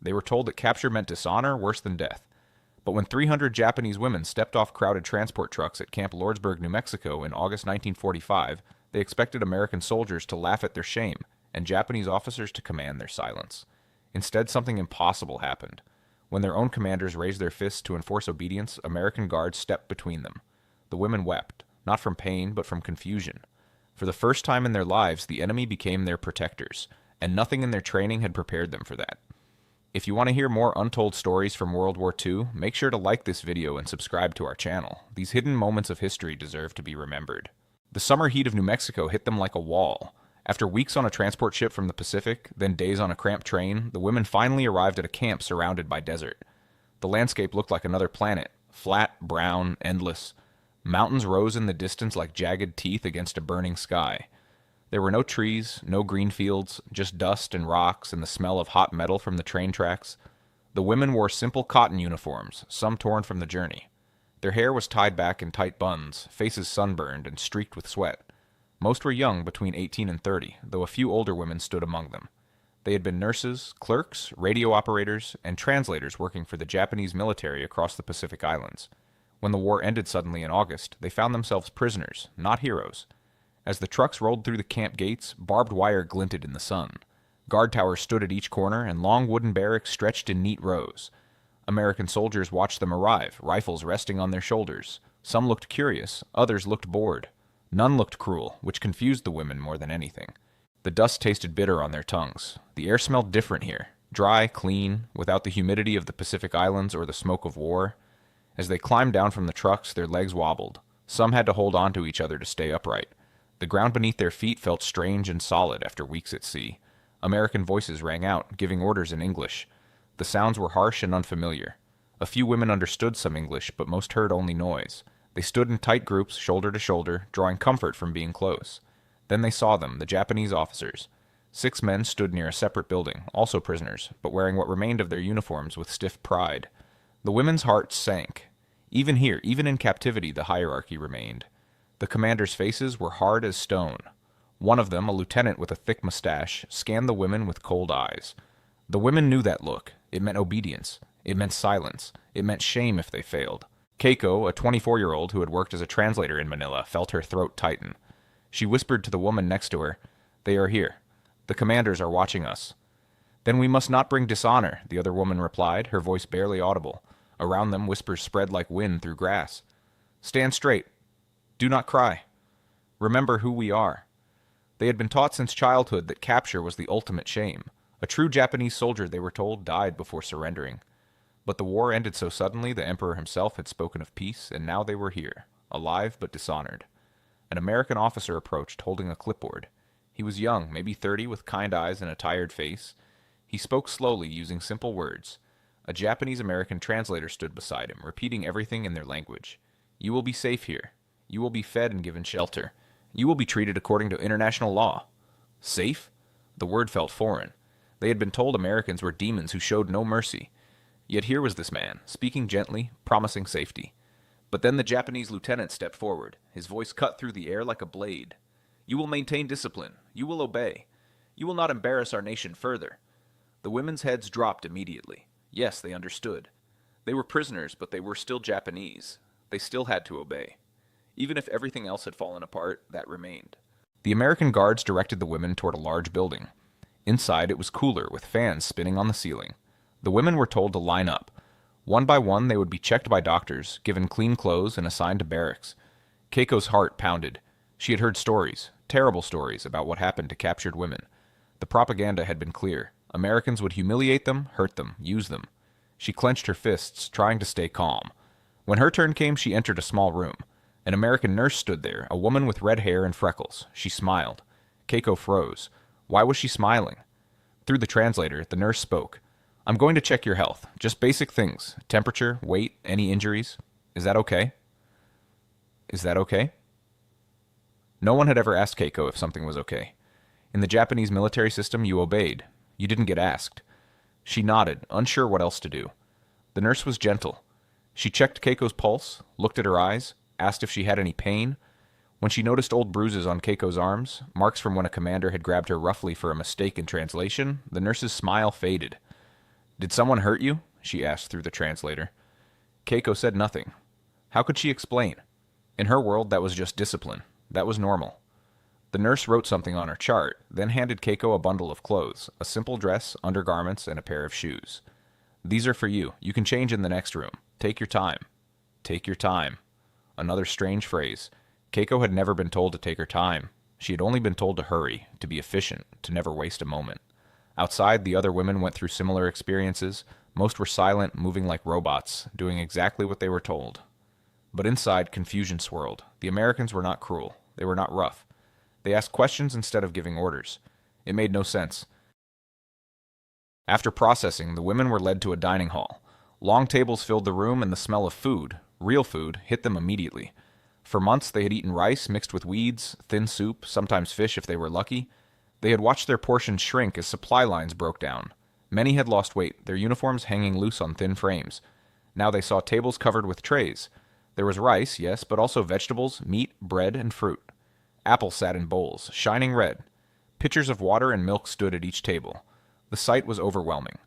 They were told that capture meant dishonor worse than death. But when 300 Japanese women stepped off crowded transport trucks at Camp Lordsburg, New Mexico in August 1945, they expected American soldiers to laugh at their shame and Japanese officers to command their silence. Instead, something impossible happened. When their own commanders raised their fists to enforce obedience, American guards stepped between them. The women wept, not from pain, but from confusion. For the first time in their lives, the enemy became their protectors, and nothing in their training had prepared them for that. If you want to hear more untold stories from World War II, make sure to like this video and subscribe to our channel. These hidden moments of history deserve to be remembered. The summer heat of New Mexico hit them like a wall. After weeks on a transport ship from the Pacific, then days on a cramped train, the women finally arrived at a camp surrounded by desert. The landscape looked like another planet, flat, brown, endless. Mountains rose in the distance like jagged teeth against a burning sky. There were no trees, no green fields, just dust and rocks and the smell of hot metal from the train tracks. The women wore simple cotton uniforms, some torn from the journey. Their hair was tied back in tight buns, faces sunburned and streaked with sweat. Most were young, between 18 and 30, though a few older women stood among them. They had been nurses, clerks, radio operators, and translators working for the Japanese military across the Pacific Islands. When the war ended suddenly in August, they found themselves prisoners, not heroes. As the trucks rolled through the camp gates, barbed wire glinted in the sun. Guard towers stood at each corner, and long wooden barracks stretched in neat rows. American soldiers watched them arrive, rifles resting on their shoulders. Some looked curious, others looked bored. None looked cruel, which confused the women more than anything. The dust tasted bitter on their tongues. The air smelled different here, dry, clean, without the humidity of the Pacific Islands or the smoke of war. As they climbed down from the trucks, their legs wobbled. Some had to hold on to each other to stay upright. The ground beneath their feet felt strange and solid after weeks at sea. American voices rang out, giving orders in English. The sounds were harsh and unfamiliar. A few women understood some English, but most heard only noise. They stood in tight groups, shoulder to shoulder, drawing comfort from being close. Then they saw them, the Japanese officers. 6 men stood near a separate building, also prisoners, but wearing what remained of their uniforms with stiff pride. The women's hearts sank. Even here, even in captivity, the hierarchy remained. The commanders' faces were hard as stone. One of them, a lieutenant with a thick mustache, scanned the women with cold eyes. The women knew that look. It meant obedience. It meant silence. It meant shame if they failed. Keiko, a 24-year-old who had worked as a translator in Manila, felt her throat tighten. She whispered to the woman next to her, "They are here. The commanders are watching us." "Then we must not bring dishonor," the other woman replied, her voice barely audible. Around them, whispers spread like wind through grass. "Stand straight. Do not cry. Remember who we are." They had been taught since childhood that capture was the ultimate shame. A true Japanese soldier, they were told, died before surrendering. But the war ended so suddenly the emperor himself had spoken of peace, and now they were here, alive but dishonored. An American officer approached, holding a clipboard. He was young, maybe 30, with kind eyes and a tired face. He spoke slowly, using simple words. A Japanese-American translator stood beside him, repeating everything in their language. "You will be safe here. You will be fed and given shelter. You will be treated according to international law." Safe? The word felt foreign. They had been told Americans were demons who showed no mercy. Yet here was this man, speaking gently, promising safety. But then the Japanese lieutenant stepped forward. His voice cut through the air like a blade. "You will maintain discipline. You will obey. You will not embarrass our nation further." The women's heads dropped immediately. Yes, they understood. They were prisoners, but they were still Japanese. They still had to obey. Even if everything else had fallen apart, that remained. The American guards directed the women toward a large building. Inside, it was cooler, with fans spinning on the ceiling. The women were told to line up. One by one, they would be checked by doctors, given clean clothes, and assigned to barracks. Keiko's heart pounded. She had heard stories, terrible stories, about what happened to captured women. The propaganda had been clear. Americans would humiliate them, hurt them, use them. She clenched her fists, trying to stay calm. When her turn came, she entered a small room. An American nurse stood there, a woman with red hair and freckles. She smiled. Keiko froze. Why was she smiling? Through the translator, the nurse spoke. "I'm going to check your health. Just basic things. Temperature, weight, any injuries. Is that okay?" Is that okay? No one had ever asked Keiko if something was okay. In the Japanese military system, you obeyed. You didn't get asked. She nodded, unsure what else to do. The nurse was gentle. She checked Keiko's pulse, looked at her eyes, asked if she had any pain. When she noticed old bruises on Keiko's arms, marks from when a commander had grabbed her roughly for a mistake in translation, the nurse's smile faded. Did someone hurt you? She asked through the translator. Keiko said nothing. How could she explain? In her world, that was just discipline. That was normal. The nurse wrote something on her chart, then handed Keiko a bundle of clothes, a simple dress, undergarments, and a pair of shoes. These are for you. You can change in the next room. Take your time. Take your time. Another strange phrase. Keiko had never been told to take her time. She had only been told to hurry, to be efficient, to never waste a moment. Outside, the other women went through similar experiences. Most were silent, moving like robots, doing exactly what they were told. But inside, confusion swirled. The Americans were not cruel. They were not rough. They asked questions instead of giving orders. It made no sense. After processing, the women were led to a dining hall. Long tables filled the room, and the smell of food, real food, hit them immediately. For months they had eaten rice mixed with weeds, thin soup, sometimes fish if they were lucky. They had watched their portions shrink as supply lines broke down. Many had lost weight, their uniforms hanging loose on thin frames. Now they saw tables covered with trays. There was rice, yes, but also vegetables, meat, bread, and fruit. Apples sat in bowls, shining red. Pitchers of water and milk stood at each table. The sight was overwhelming.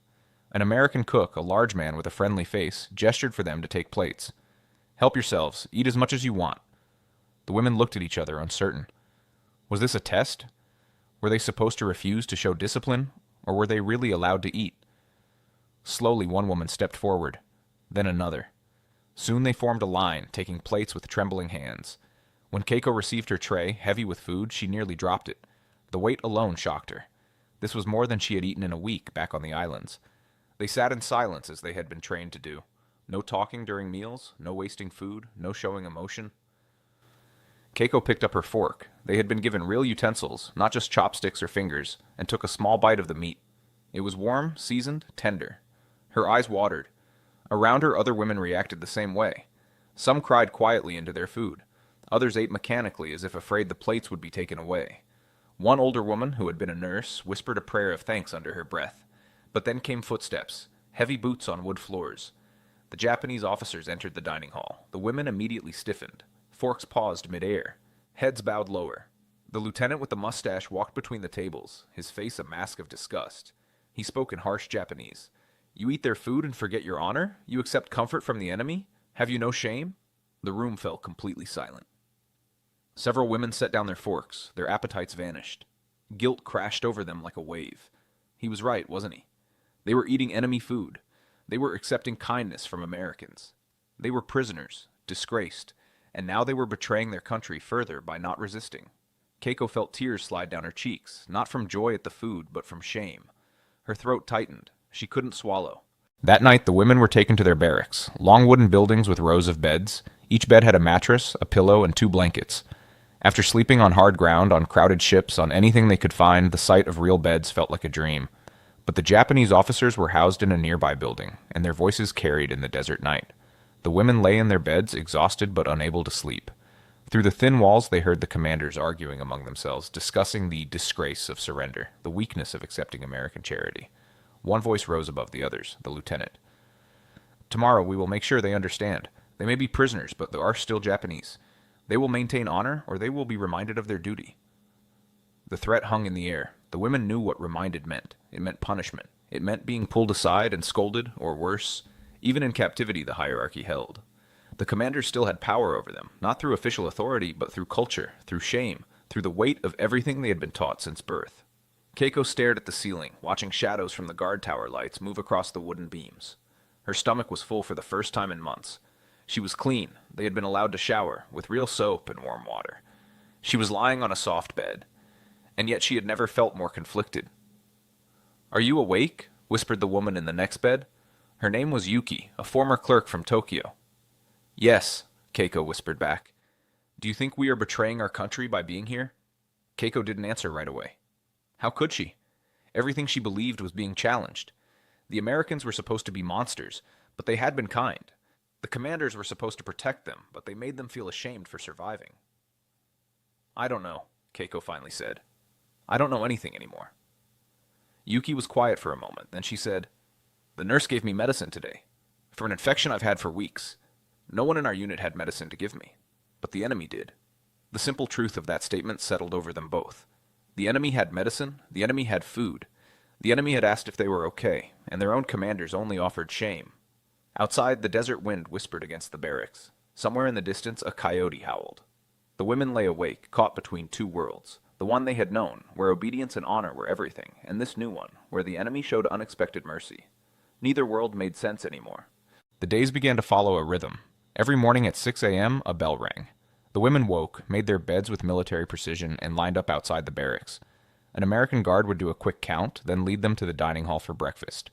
An American cook, a large man with a friendly face, gestured for them to take plates. Help yourselves. Eat as much as you want. The women looked at each other, uncertain. Was this a test? Were they supposed to refuse to show discipline, or were they really allowed to eat? Slowly, one woman stepped forward, then another. Soon they formed a line, taking plates with trembling hands. When Keiko received her tray, heavy with food, she nearly dropped it. The weight alone shocked her. This was more than she had eaten in a week back on the islands. They sat in silence as they had been trained to do. No talking during meals, no wasting food, no showing emotion. Keiko picked up her fork. They had been given real utensils, not just chopsticks or fingers, and took a small bite of the meat. It was warm, seasoned, tender. Her eyes watered. Around her, other women reacted the same way. Some cried quietly into their food. Others ate mechanically as if afraid the plates would be taken away. One older woman, who had been a nurse, whispered a prayer of thanks under her breath. But then came footsteps, heavy boots on wood floors. The Japanese officers entered the dining hall. The women immediately stiffened. Forks paused mid-air. Heads bowed lower. The lieutenant with the mustache walked between the tables, his face a mask of disgust. He spoke in harsh Japanese. You eat their food and forget your honor? You accept comfort from the enemy? Have you no shame? The room fell completely silent. Several women set down their forks. Their appetites vanished. Guilt crashed over them like a wave. He was right, wasn't he? They were eating enemy food. They were accepting kindness from Americans. They were prisoners, disgraced, and now they were betraying their country further by not resisting. Keiko felt tears slide down her cheeks, not from joy at the food, but from shame. Her throat tightened. She couldn't swallow. That night, the women were taken to their barracks, long wooden buildings with rows of beds. Each bed had a mattress, a pillow, and 2 blankets. After sleeping on hard ground, on crowded ships, on anything they could find, the sight of real beds felt like a dream. But the Japanese officers were housed in a nearby building, and their voices carried in the desert night. The women lay in their beds, exhausted but unable to sleep. Through the thin walls they heard the commanders arguing among themselves, discussing the disgrace of surrender, the weakness of accepting American charity. One voice rose above the others, the lieutenant. Tomorrow we will make sure they understand. They may be prisoners, but they are still Japanese. They will maintain honor, or they will be reminded of their duty. The threat hung in the air. The women knew what reminded meant. It meant punishment. It meant being pulled aside and scolded, or worse. Even in captivity the hierarchy held. The commanders still had power over them, not through official authority, but through culture, through shame, through the weight of everything they had been taught since birth. Keiko stared at the ceiling, watching shadows from the guard tower lights move across the wooden beams. Her stomach was full for the first time in months. She was clean. They had been allowed to shower, with real soap and warm water. She was lying on a soft bed, and yet she had never felt more conflicted. "Are you awake?" whispered the woman in the next bed. Her name was Yuki, a former clerk from Tokyo. "Yes," Keiko whispered back. "Do you think we are betraying our country by being here?" Keiko didn't answer right away. How could she? Everything she believed was being challenged. The Americans were supposed to be monsters, but they had been kind. The commanders were supposed to protect them, but they made them feel ashamed for surviving. "I don't know," Keiko finally said. "I don't know anything anymore." Yuki was quiet for a moment, then she said, "The nurse gave me medicine today, for an infection I've had for weeks. No one in our unit had medicine to give me, but the enemy did." The simple truth of that statement settled over them both. The enemy had medicine, the enemy had food. The enemy had asked if they were okay, and their own commanders only offered shame. Outside, the desert wind whispered against the barracks. Somewhere in the distance, a coyote howled. The women lay awake, caught between two worlds. The one they had known, where obedience and honor were everything, and this new one, where the enemy showed unexpected mercy. Neither world made sense anymore. The days began to follow a rhythm. Every morning at 6 a.m., a bell rang. The women woke, made their beds with military precision, and lined up outside the barracks. An American guard would do a quick count, then lead them to the dining hall for breakfast.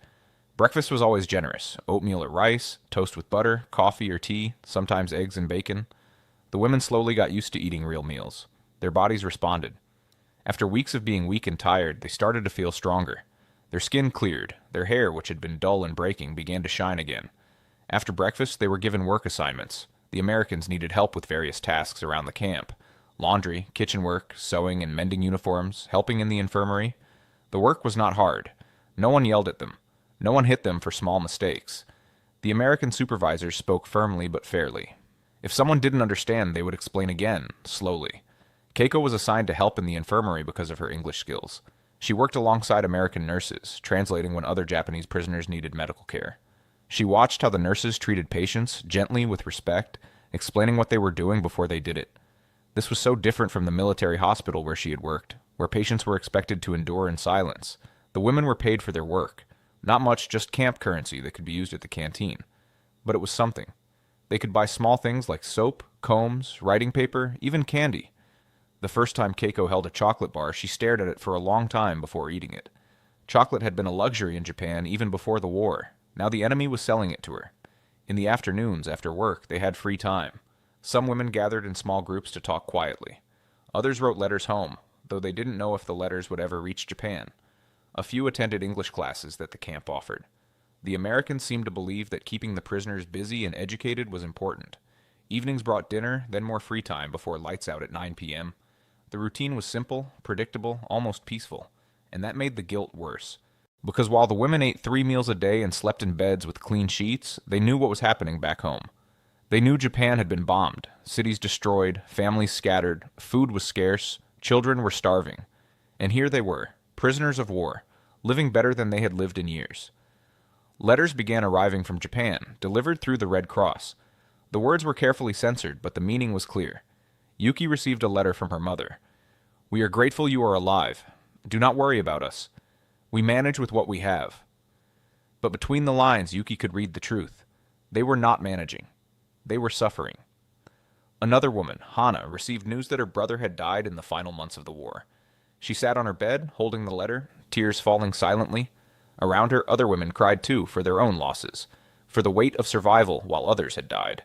Breakfast was always generous: oatmeal or rice, toast with butter, coffee or tea, sometimes eggs and bacon. The women slowly got used to eating real meals. Their bodies responded. After weeks of being weak and tired, they started to feel stronger. Their skin cleared. Their hair, which had been dull and breaking, began to shine again. After breakfast, they were given work assignments. The Americans needed help with various tasks around the camp: laundry, kitchen work, sewing and mending uniforms, helping in the infirmary. The work was not hard. No one yelled at them. No one hit them for small mistakes. The American supervisors spoke firmly but fairly. If someone didn't understand, they would explain again, slowly. Keiko was assigned to help in the infirmary because of her English skills. She worked alongside American nurses, translating when other Japanese prisoners needed medical care. She watched how the nurses treated patients, gently, with respect, explaining what they were doing before they did it. This was so different from the military hospital where she had worked, where patients were expected to endure in silence. The women were paid for their work. Not much, just camp currency that could be used at the canteen. But it was something. They could buy small things like soap, combs, writing paper, even candy. The first time Keiko held a chocolate bar, she stared at it for a long time before eating it. Chocolate had been a luxury in Japan even before the war. Now the enemy was selling it to her. In the afternoons, after work, they had free time. Some women gathered in small groups to talk quietly. Others wrote letters home, though they didn't know if the letters would ever reach Japan. A few attended English classes that the camp offered. The Americans seemed to believe that keeping the prisoners busy and educated was important. Evenings brought dinner, then more free time before lights out at 9 p.m. The routine was simple, predictable, almost peaceful, and that made the guilt worse. Because while the women ate 3 meals a day and slept in beds with clean sheets, they knew what was happening back home. They knew Japan had been bombed, cities destroyed, families scattered, food was scarce, children were starving. And here they were, prisoners of war, living better than they had lived in years. Letters began arriving from Japan, delivered through the Red Cross. The words were carefully censored, but the meaning was clear. Yuki received a letter from her mother. "We are grateful you are alive. Do not worry about us. We manage with what we have." But between the lines, Yuki could read the truth. They were not managing. They were suffering. Another woman, Hana, received news that her brother had died in the final months of the war. She sat on her bed, holding the letter, tears falling silently. Around her, other women cried too for their own losses, for the weight of survival while others had died.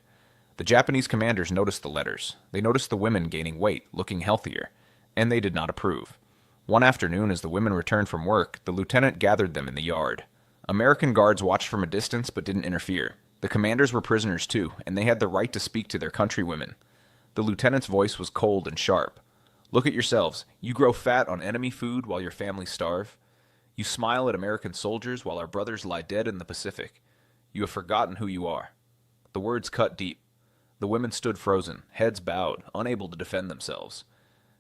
The Japanese commanders noticed the letters. They noticed the women gaining weight, looking healthier, and they did not approve. One afternoon, as the women returned from work, the lieutenant gathered them in the yard. American guards watched from a distance but didn't interfere. The commanders were prisoners too, and they had the right to speak to their countrywomen. The lieutenant's voice was cold and sharp. "Look at yourselves. You grow fat on enemy food while your families starve. You smile at American soldiers while our brothers lie dead in the Pacific. You have forgotten who you are." The words cut deep. The women stood frozen, heads bowed, unable to defend themselves.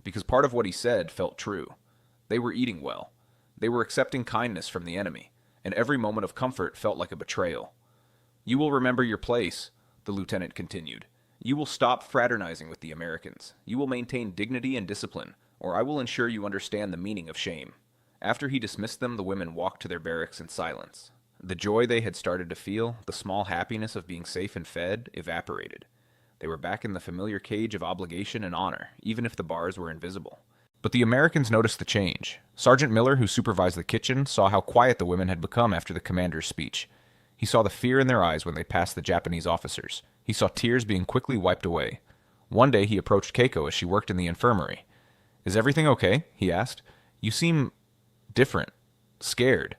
Because part of what he said felt true. They were eating well. They were accepting kindness from the enemy, and every moment of comfort felt like a betrayal. "You will remember your place," the lieutenant continued. "You will stop fraternizing with the Americans. You will maintain dignity and discipline, or I will ensure you understand the meaning of shame." After he dismissed them, the women walked to their barracks in silence. The joy they had started to feel, the small happiness of being safe and fed, evaporated. They were back in the familiar cage of obligation and honor, even if the bars were invisible. But the Americans noticed the change. Sergeant Miller, who supervised the kitchen, saw how quiet the women had become after the commander's speech. He saw the fear in their eyes when they passed the Japanese officers. He saw tears being quickly wiped away. One day he approached Keiko as she worked in the infirmary. "Is everything okay?" he asked. "You seem different. Scared."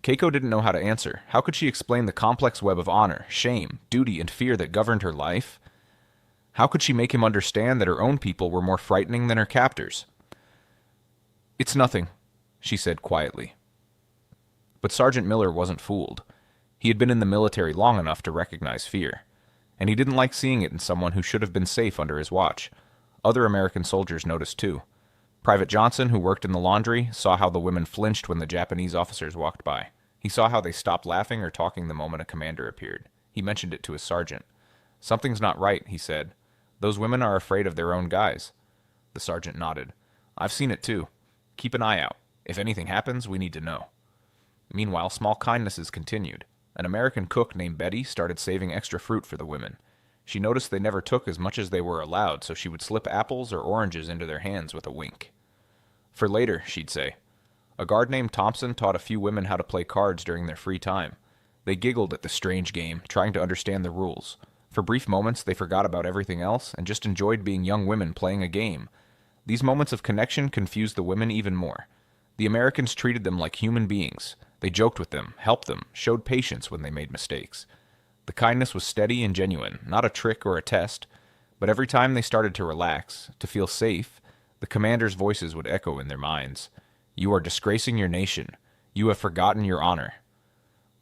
Keiko didn't know how to answer. How could she explain the complex web of honor, shame, duty, and fear that governed her life? How could she make him understand that her own people were more frightening than her captors? "It's nothing," she said quietly. But Sergeant Miller wasn't fooled. He had been in the military long enough to recognize fear, and he didn't like seeing it in someone who should have been safe under his watch. Other American soldiers noticed too. Private Johnson, who worked in the laundry, saw how the women flinched when the Japanese officers walked by. He saw how they stopped laughing or talking the moment a commander appeared. He mentioned it to his sergeant. "Something's not right," he said. "Those women are afraid of their own guys." The sergeant nodded. "I've seen it too. Keep an eye out. If anything happens, we need to know." Meanwhile, small kindnesses continued. An American cook named Betty started saving extra fruit for the women. She noticed they never took as much as they were allowed, so she would slip apples or oranges into their hands with a wink. "For later," she'd say. A guard named Thompson taught a few women how to play cards during their free time. They giggled at the strange game, trying to understand the rules. For brief moments, they forgot about everything else and just enjoyed being young women playing a game. These moments of connection confused the women even more. The Americans treated them like human beings. They joked with them, helped them, showed patience when they made mistakes. The kindness was steady and genuine, not a trick or a test, but every time they started to relax, to feel safe, the commanders' voices would echo in their minds. "You are disgracing your nation. You have forgotten your honor."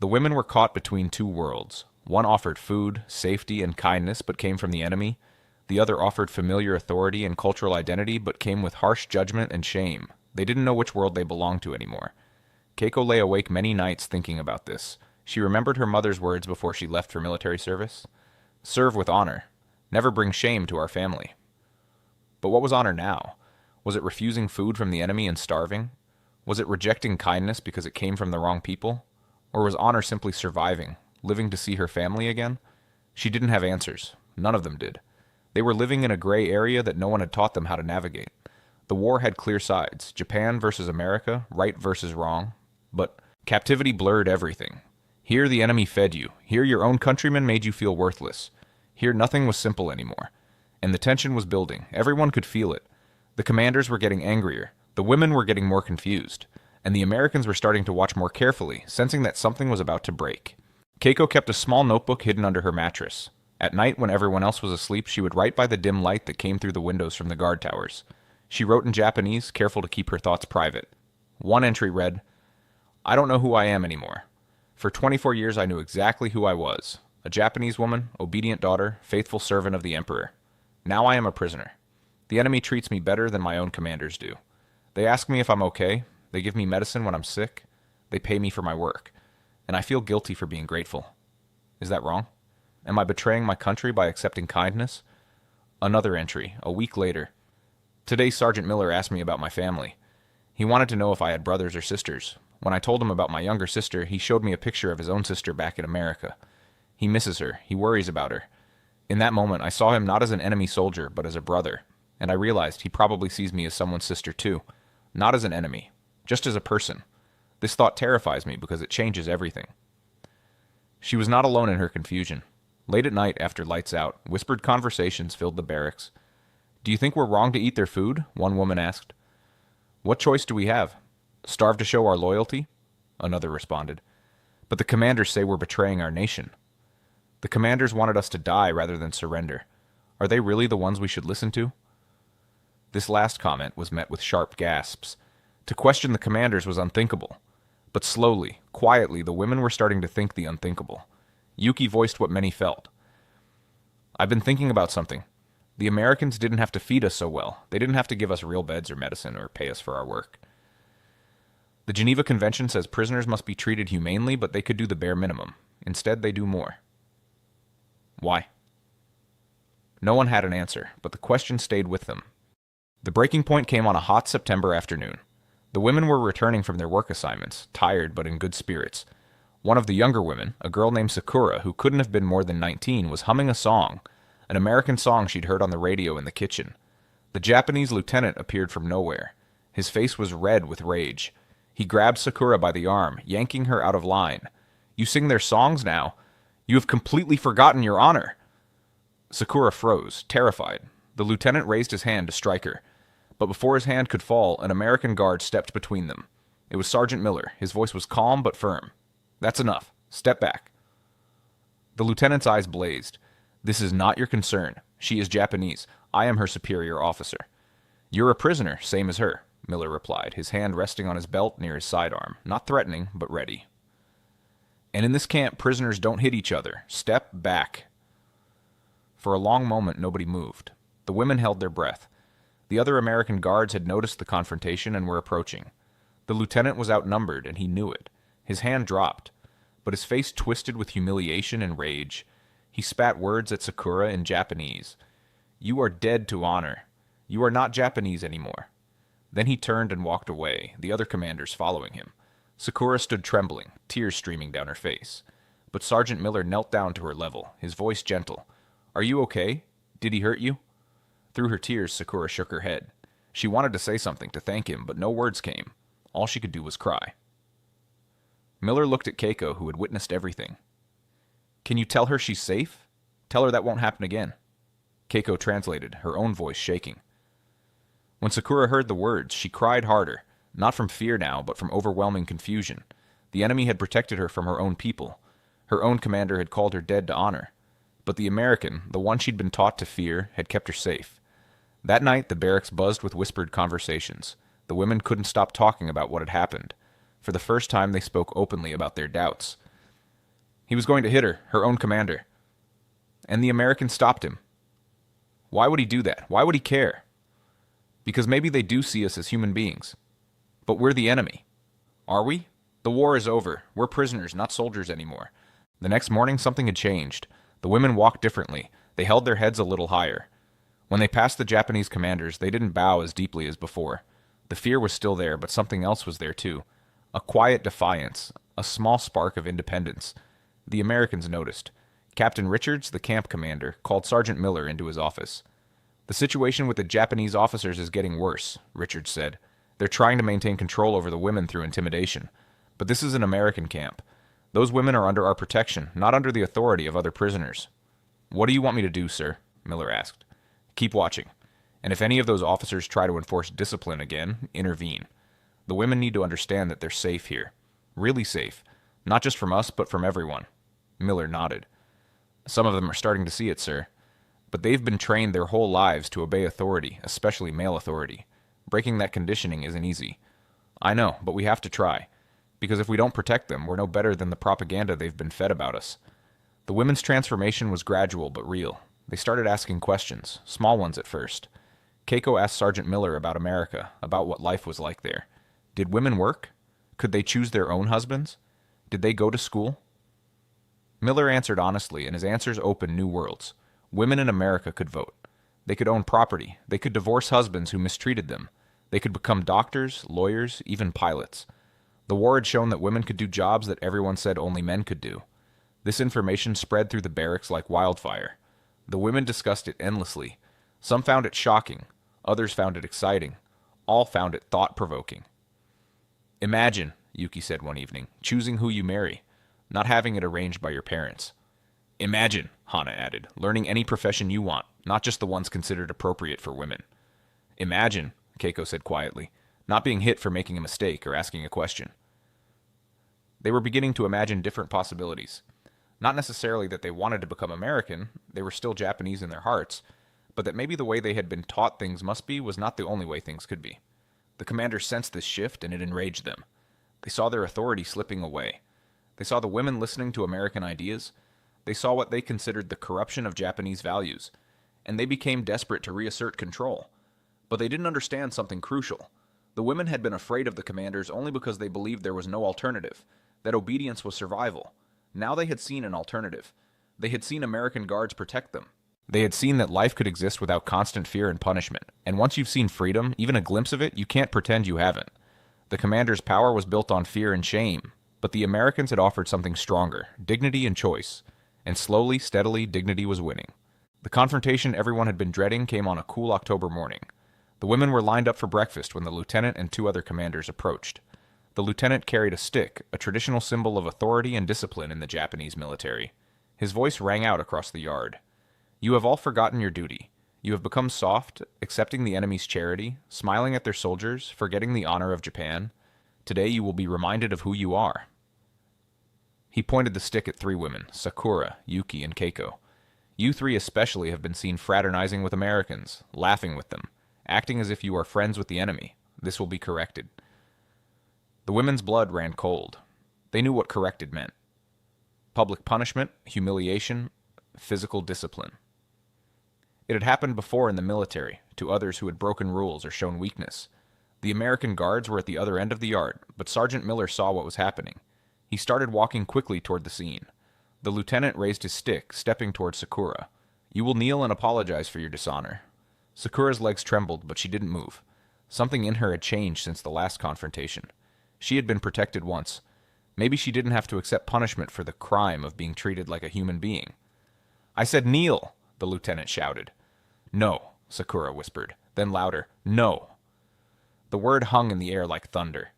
The women were caught between two worlds. One offered food, safety, and kindness, but came from the enemy. The other offered familiar authority and cultural identity, but came with harsh judgment and shame. They didn't know which world they belonged to anymore. Keiko lay awake many nights thinking about this. She remembered her mother's words before she left for military service. "Serve with honor. Never bring shame to our family." But what was honor now? Was it refusing food from the enemy and starving? Was it rejecting kindness because it came from the wrong people? Or was honor simply surviving, living to see her family again? She didn't have answers. None of them did. They were living in a gray area that no one had taught them how to navigate. The war had clear sides, Japan versus America, right versus wrong. But captivity blurred everything. Here the enemy fed you. Here your own countrymen made you feel worthless. Here nothing was simple anymore. And the tension was building. Everyone could feel it. The commanders were getting angrier. The women were getting more confused. And the Americans were starting to watch more carefully, sensing that something was about to break. Keiko kept a small notebook hidden under her mattress. At night, when everyone else was asleep, she would write by the dim light that came through the windows from the guard towers. She wrote in Japanese, careful to keep her thoughts private. One entry read, "I don't know who I am anymore. For 24 years I knew exactly who I was. A Japanese woman, obedient daughter, faithful servant of the emperor. Now I am a prisoner. The enemy treats me better than my own commanders do. They ask me if I'm okay. They give me medicine when I'm sick. They pay me for my work. And I feel guilty for being grateful. Is that wrong? Am I betraying my country by accepting kindness?" Another entry, a week later. "Today Sergeant Miller asked me about my family. He wanted to know if I had brothers or sisters. When I told him about my younger sister, he showed me a picture of his own sister back in America. He misses her. He worries about her. In that moment, I saw him not as an enemy soldier, but as a brother. And I realized he probably sees me as someone's sister too. Not as an enemy, just as a person. This thought terrifies me because it changes everything." She was not alone in her confusion. Late at night, after lights out, whispered conversations filled the barracks. "Do you think we're wrong to eat their food?" one woman asked. "What choice do we have? Starve to show our loyalty?" Another responded. "But the commanders say we're betraying our nation." "The commanders wanted us to die rather than surrender. Are they really the ones we should listen to?" This last comment was met with sharp gasps. To question the commanders was unthinkable. But slowly, quietly, the women were starting to think the unthinkable. Yuki voiced what many felt. "I've been thinking about something. The Americans didn't have to feed us so well. They didn't have to give us real beds or medicine or pay us for our work. The Geneva Convention says prisoners must be treated humanely, but they could do the bare minimum. Instead, they do more." Why? No one had an answer, but the question stayed with them. The breaking point came on a hot September afternoon. The women were returning from their work assignments, tired but in good spirits. One of the younger women, a girl named Sakura, who couldn't have been more than 19, was humming a song, an American song she'd heard on the radio in the kitchen. The Japanese lieutenant appeared from nowhere. His face was red with rage. He grabbed Sakura by the arm, yanking her out of line. "You sing their songs now? You have completely forgotten your honor." Sakura froze, terrified. The lieutenant raised his hand to strike her. But before his hand could fall, an American guard stepped between them. It was Sergeant Miller. His voice was calm but firm. "That's enough. Step back." The lieutenant's eyes blazed. "This is not your concern. She is Japanese. I am her superior officer." "You're a prisoner, same as her," Miller replied, his hand resting on his belt near his sidearm, not threatening, but ready. "And in this camp, prisoners don't hit each other. Step back." For a long moment, nobody moved. The women held their breath. The other American guards had noticed the confrontation and were approaching. The lieutenant was outnumbered, and he knew it. His hand dropped, but his face twisted with humiliation and rage. He spat words at Sakura in Japanese. "You are dead to honor. You are not Japanese anymore." Then he turned and walked away, the other commanders following him. Sakura stood trembling, tears streaming down her face. But Sergeant Miller knelt down to her level, his voice gentle. "Are you okay? Did he hurt you?" Through her tears, Sakura shook her head. She wanted to say something to thank him, but no words came. All she could do was cry. Miller looked at Keiko, who had witnessed everything. "Can you tell her she's safe? Tell her that won't happen again." Keiko translated, her own voice shaking. When Sakura heard the words, she cried harder, not from fear now, but from overwhelming confusion. The enemy had protected her from her own people. Her own commander had called her dead to honor. But the American, the one she'd been taught to fear, had kept her safe. That night, the barracks buzzed with whispered conversations. The women couldn't stop talking about what had happened. For the first time, they spoke openly about their doubts. He was going to hit her, her own commander. And the American stopped him. Why would he do that? Why would he care? Because maybe they do see us as human beings. But we're the enemy. Are we? The war is over. We're prisoners, not soldiers anymore. The next morning, something had changed. The women walked differently. They held their heads a little higher. When they passed the Japanese commanders, they didn't bow as deeply as before. The fear was still there, but something else was there too. A quiet defiance, a small spark of independence. The Americans noticed. Captain Richards, the camp commander, called Sergeant Miller into his office. "The situation with the Japanese officers is getting worse," Richards said. "They're trying to maintain control over the women through intimidation. But this is an American camp. Those women are under our protection, not under the authority of other prisoners." "What do you want me to do, sir?" Miller asked. "Keep watching. And if any of those officers try to enforce discipline again, intervene. The women need to understand that they're safe here. Really safe. Not just from us, but from everyone." Miller nodded. "Some of them are starting to see it, sir. But they've been trained their whole lives to obey authority, especially male authority. Breaking that conditioning isn't easy. I know, but we have to try. Because if we don't protect them, we're no better than the propaganda they've been fed about us." The women's transformation was gradual but real. They started asking questions, small ones at first. Keiko asked Sergeant Miller about America, about what life was like there. Did women work? Could they choose their own husbands? Did they go to school? Miller answered honestly, and his answers opened new worlds. Women in America could vote. They could own property. They could divorce husbands who mistreated them. They could become doctors, lawyers, even pilots. The war had shown that women could do jobs that everyone said only men could do. This information spread through the barracks like wildfire. The women discussed it endlessly. Some found it shocking. Others found it exciting. All found it thought-provoking. "Imagine," Yuki said one evening, "choosing who you marry, not having it arranged by your parents." "Imagine," Hana added, "learning any profession you want, not just the ones considered appropriate for women." "Imagine," Keiko said quietly, "not being hit for making a mistake or asking a question." They were beginning to imagine different possibilities. Not necessarily that they wanted to become American, they were still Japanese in their hearts, but that maybe the way they had been taught things must be was not the only way things could be. The commanders sensed this shift, and it enraged them. They saw their authority slipping away. They saw the women listening to American ideas. They saw what they considered the corruption of Japanese values, and they became desperate to reassert control. But they didn't understand something crucial. The women had been afraid of the commanders only because they believed there was no alternative, that obedience was survival. Now they had seen an alternative. They had seen American guards protect them. They had seen that life could exist without constant fear and punishment. And once you've seen freedom, even a glimpse of it, you can't pretend you haven't. The commander's power was built on fear and shame, but the Americans had offered something stronger, dignity and choice. And slowly, steadily, dignity was winning. The confrontation everyone had been dreading came on a cool October morning. The women were lined up for breakfast when the lieutenant and two other commanders approached. The lieutenant carried a stick, a traditional symbol of authority and discipline in the Japanese military. His voice rang out across the yard. "You have all forgotten your duty. You have become soft, accepting the enemy's charity, smiling at their soldiers, forgetting the honor of Japan. Today you will be reminded of who you are." He pointed the stick at three women, Sakura, Yuki, and Keiko. "You three especially have been seen fraternizing with Americans, laughing with them, acting as if you are friends with the enemy. This will be corrected." The women's blood ran cold. They knew what corrected meant. Public punishment, humiliation, physical discipline. It had happened before in the military, to others who had broken rules or shown weakness. The American guards were at the other end of the yard, but Sergeant Miller saw what was happening. He started walking quickly toward the scene. The lieutenant raised his stick, stepping toward Sakura. "You will kneel and apologize for your dishonor." Sakura's legs trembled, but she didn't move. Something in her had changed since the last confrontation. She had been protected once. Maybe she didn't have to accept punishment for the crime of being treated like a human being. "I said kneel!" the lieutenant shouted. "No," Sakura whispered. Then louder, "No!" The word hung in the air like thunder.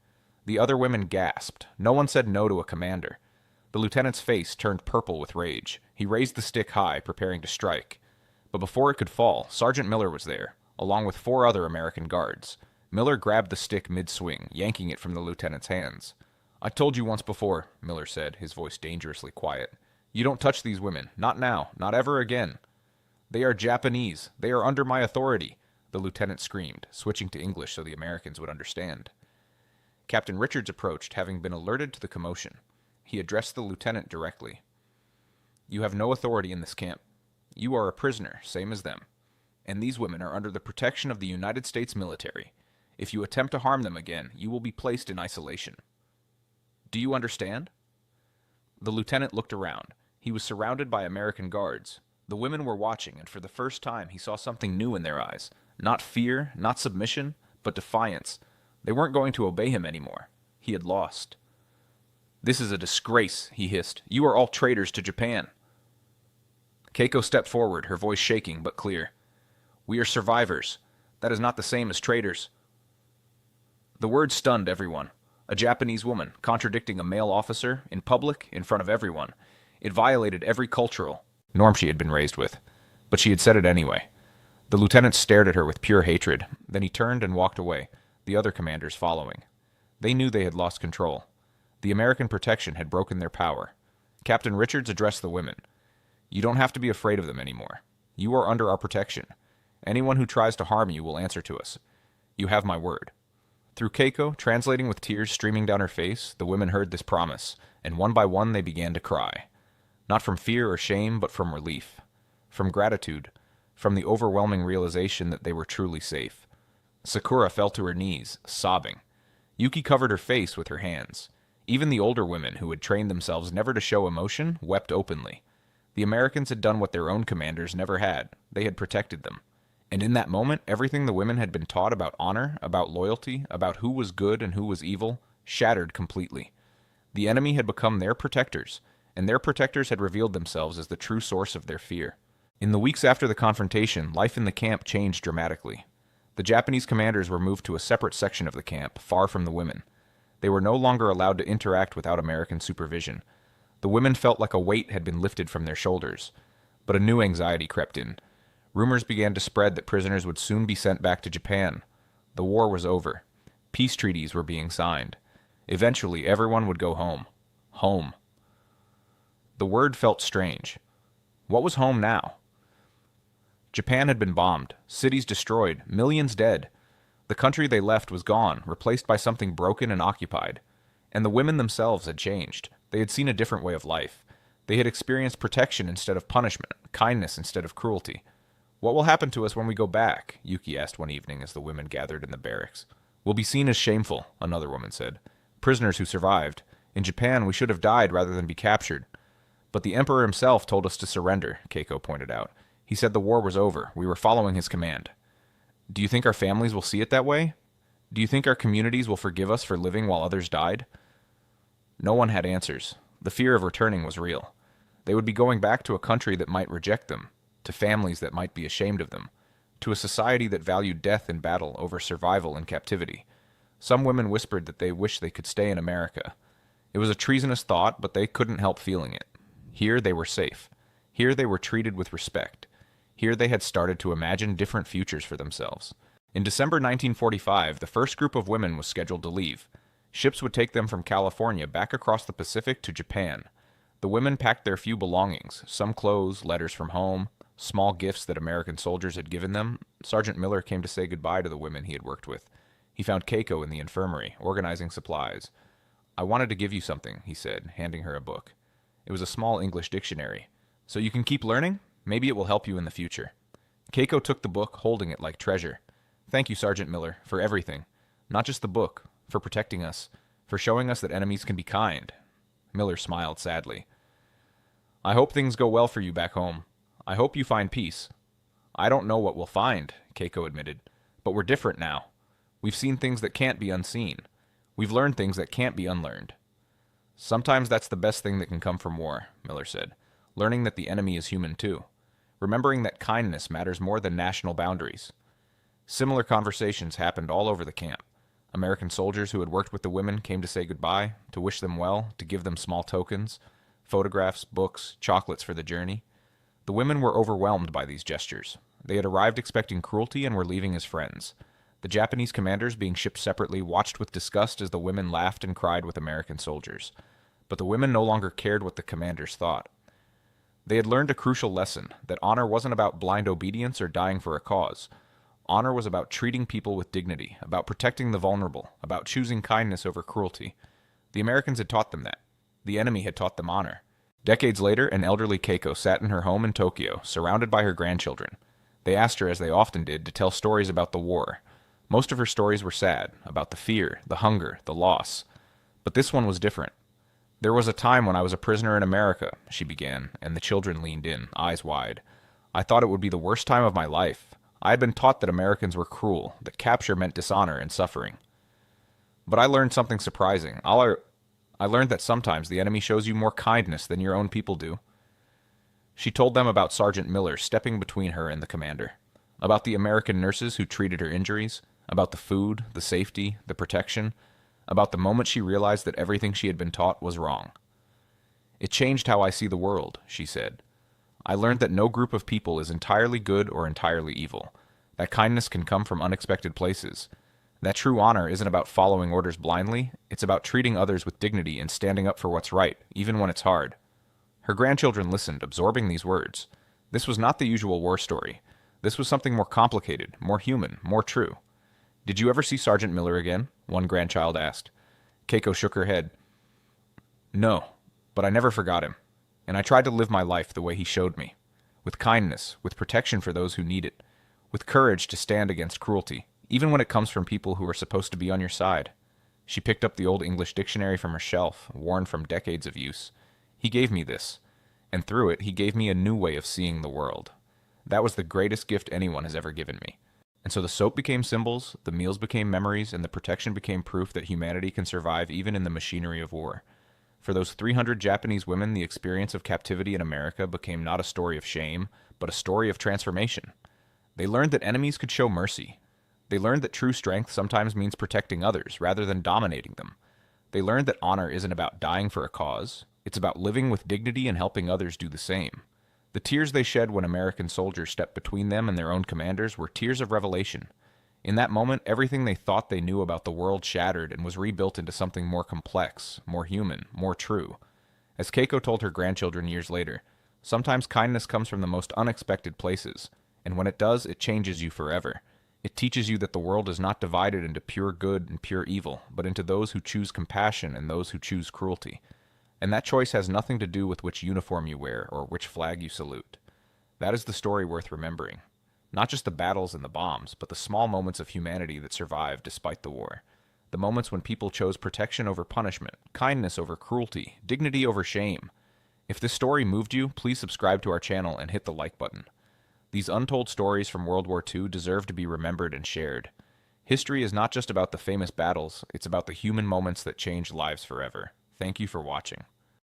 The other women gasped. No one said no to a commander. The lieutenant's face turned purple with rage. He raised the stick high, preparing to strike. But before it could fall, Sergeant Miller was there, along with 4 other American guards. Miller grabbed the stick mid-swing, yanking it from the lieutenant's hands. "I told you once before," Miller said, his voice dangerously quiet. "You don't touch these women. Not now. Not ever again." "They are Japanese. They are under my authority," the lieutenant screamed, switching to English so the Americans would understand. Captain Richards approached, having been alerted to the commotion. He addressed the lieutenant directly. "You have no authority in this camp. You are a prisoner, same as them. And these women are under the protection of the United States military. If you attempt to harm them again, you will be placed in isolation. Do you understand?" The lieutenant looked around. He was surrounded by American guards. The women were watching, and for the first time he saw something new in their eyes. Not fear, not submission, but defiance. They weren't going to obey him anymore. He had lost. "This is a disgrace," he hissed. "You are all traitors to Japan." Keiko stepped forward, her voice shaking but clear. "We are survivors. That is not the same as traitors." The word stunned everyone. A Japanese woman, contradicting a male officer, in public, in front of everyone. It violated every cultural norm she had been raised with. But she had said it anyway. The lieutenant stared at her with pure hatred. Then he turned and walked away, the other commanders following. They knew they had lost control. The American protection had broken their power. Captain Richards addressed the women. "You don't have to be afraid of them anymore. You are under our protection. Anyone who tries to harm you will answer to us. You have my word." Through Keiko, translating with tears streaming down her face, the women heard this promise, and one by one they began to cry. Not from fear or shame, but from relief. From gratitude. From the overwhelming realization that they were truly safe. Sakura fell to her knees, sobbing. Yuki covered her face with her hands. Even the older women, who had trained themselves never to show emotion, wept openly. The Americans had done what their own commanders never had. They had protected them. And in that moment, everything the women had been taught about honor, about loyalty, about who was good and who was evil, shattered completely. The enemy had become their protectors, and their protectors had revealed themselves as the true source of their fear. In the weeks after the confrontation, life in the camp changed dramatically. The Japanese commanders were moved to a separate section of the camp, far from the women. They were no longer allowed to interact without American supervision. The women felt like a weight had been lifted from their shoulders. But a new anxiety crept in. Rumors began to spread that prisoners would soon be sent back to Japan. The war was over. Peace treaties were being signed. Eventually, everyone would go home. Home. The word felt strange. What was home now? Japan had been bombed, cities destroyed, millions dead. The country they left was gone, replaced by something broken and occupied. And the women themselves had changed. They had seen a different way of life. They had experienced protection instead of punishment, kindness instead of cruelty. "What will happen to us when we go back?" Yuki asked one evening as the women gathered in the barracks. "We'll be seen as shameful," another woman said. "Prisoners who survived. In Japan, we should have died rather than be captured." "But the emperor himself told us to surrender," Keiko pointed out. "He said the war was over. We were following his command." "Do you think our families will see it that way? Do you think our communities will forgive us for living while others died?" No one had answers. The fear of returning was real. They would be going back to a country that might reject them, to families that might be ashamed of them, to a society that valued death in battle over survival in captivity. Some women whispered that they wished they could stay in America. It was a treasonous thought, but they couldn't help feeling it. Here they were safe. Here they were treated with respect. Here they had started to imagine different futures for themselves. In December 1945, the first group of women was scheduled to leave. Ships would take them from California back across the Pacific to Japan. The women packed their few belongings, some clothes, letters from home, small gifts that American soldiers had given them. Sergeant Miller came to say goodbye to the women he had worked with. He found Keiko in the infirmary, organizing supplies. "I wanted to give you something," he said, handing her a book. It was a small English dictionary. "So you can keep learning? Maybe it will help you in the future." Keiko took the book, holding it like treasure. Thank you, Sergeant Miller, for everything. Not just the book, for protecting us, for showing us that enemies can be kind. Miller smiled sadly. I hope things go well for you back home. I hope you find peace. I don't know what we'll find, Keiko admitted, but we're different now. We've seen things that can't be unseen. We've learned things that can't be unlearned. Sometimes that's the best thing that can come from war, Miller said, learning that the enemy is human too, remembering that kindness matters more than national boundaries. Similar conversations happened all over the camp. American soldiers who had worked with the women came to say goodbye, to wish them well, to give them small tokens, photographs, books, chocolates for the journey. The women were overwhelmed by these gestures. They had arrived expecting cruelty and were leaving as friends. The Japanese commanders, being shipped separately, watched with disgust as the women laughed and cried with American soldiers. But the women no longer cared what the commanders thought. They had learned a crucial lesson, that honor wasn't about blind obedience or dying for a cause. Honor was about treating people with dignity, about protecting the vulnerable, about choosing kindness over cruelty. The Americans had taught them that. The enemy had taught them honor. Decades later, an elderly Keiko sat in her home in Tokyo, surrounded by her grandchildren. They asked her, as they often did, to tell stories about the war. Most of her stories were sad, about the fear, the hunger, the loss. But this one was different. There was a time when I was a prisoner in America, she began, and the children leaned in, eyes wide. I thought it would be the worst time of my life. I had been taught that Americans were cruel, that capture meant dishonor and suffering. But I learned something surprising. I learned that sometimes the enemy shows you more kindness than your own people do. She told them about Sergeant Miller stepping between her and the commander, about the American nurses who treated her injuries, about the food, the safety, the protection, about the moment she realized that everything she had been taught was wrong. It changed how I see the world, she said. I learned that no group of people is entirely good or entirely evil, that kindness can come from unexpected places, that true honor isn't about following orders blindly, it's about treating others with dignity and standing up for what's right, even when it's hard. Her grandchildren listened, absorbing these words. This was not the usual war story. This was something more complicated, more human, more true. Did you ever see Sergeant Miller again? One grandchild asked. Keiko shook her head. No, but I never forgot him, and I tried to live my life the way he showed me, with kindness, with protection for those who need it, with courage to stand against cruelty, even when it comes from people who are supposed to be on your side. She picked up the old English dictionary from her shelf, worn from decades of use. He gave me this, and through it he gave me a new way of seeing the world. That was the greatest gift anyone has ever given me. And so the soap became symbols, the meals became memories, and the protection became proof that humanity can survive even in the machinery of war. For those 300 Japanese women, the experience of captivity in America became not a story of shame, but a story of transformation. They learned that enemies could show mercy. They learned that true strength sometimes means protecting others rather than dominating them. They learned that honor isn't about dying for a cause. It's about living with dignity and helping others do the same. The tears they shed when American soldiers stepped between them and their own commanders were tears of revelation. In that moment, everything they thought they knew about the world shattered and was rebuilt into something more complex, more human, more true. As Keiko told her grandchildren years later, sometimes kindness comes from the most unexpected places, and when it does, it changes you forever. It teaches you that the world is not divided into pure good and pure evil, but into those who choose compassion and those who choose cruelty. And that choice has nothing to do with which uniform you wear or which flag you salute. That is the story worth remembering. Not just the battles and the bombs, but the small moments of humanity that survived despite the war. The moments when people chose protection over punishment, kindness over cruelty, dignity over shame. If this story moved you, please subscribe to our channel and hit the like button. These untold stories from World War II deserve to be remembered and shared. History is not just about the famous battles, it's about the human moments that changed lives forever. Thank you for watching.